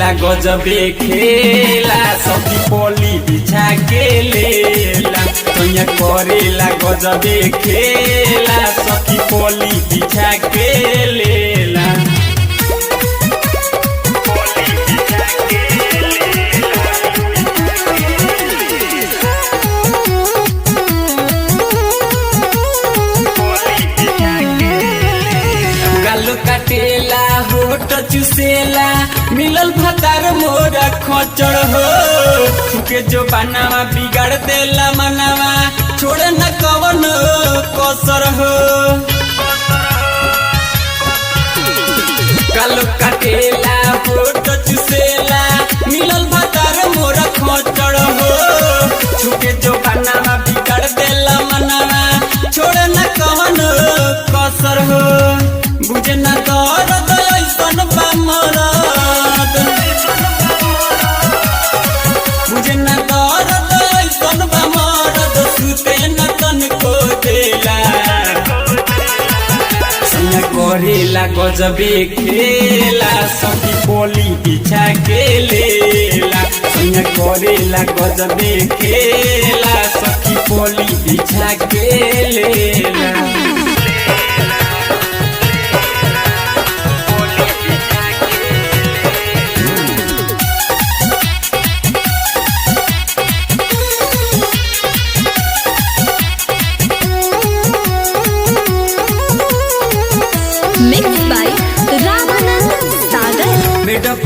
करेला गजबे खेला सखी पोली बिछा के लेला सैया करेला गजबे खेला सखी पोली बिछा के लेला काटेला होट चुसेला मिलल भतार मोरा खचड़ हो छुके जो बनावा बिगाड़ देला मनावा छोड़ न कवन कसर हो कालो काटेला होट चुसेला मिलल भतार मोरा खचड़ हो छुके जो बनावा बिगाड़ देला मनावा छोड़ न कवन कसर हो बुझे न दर्द ऐसन बा मरद बुझे न दर्द ऐसन बा मरद सुते न तनको देला सैया करेला गजबे खेला सखी पोली बिछा के लेला सैया करेला गजबे खेला सखी पोली बिछा के लेला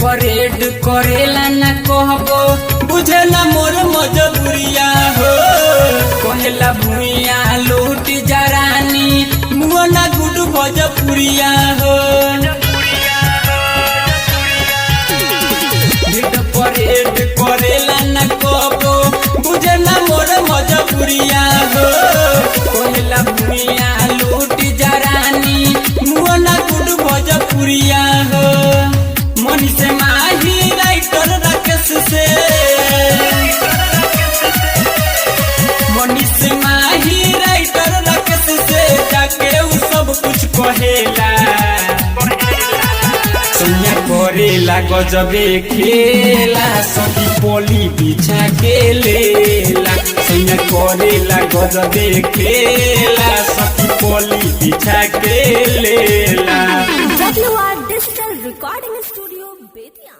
परेड करेला न कहबो बुझे न मोर मजबूरिया हो कहेला भुइया लूट जरानी मुआ न गुड भजपुरिया हो परेड करेला न कहबो बुझे न मोर मजबूरिया हो कहेला भुइया लूट जरानी मुआ न गुड भजपुरिया हो मनी से माही राइटर राकेश से मनी से माही राइटर राकेश से जाके उ सब कुछ कहेला सैया करेला गजबे खेला सखी पोली बिछा के लेला सैया करेला गजबे खेला सखी पोली बिछा के लेला WR Digital Recording Studio, Bettiam।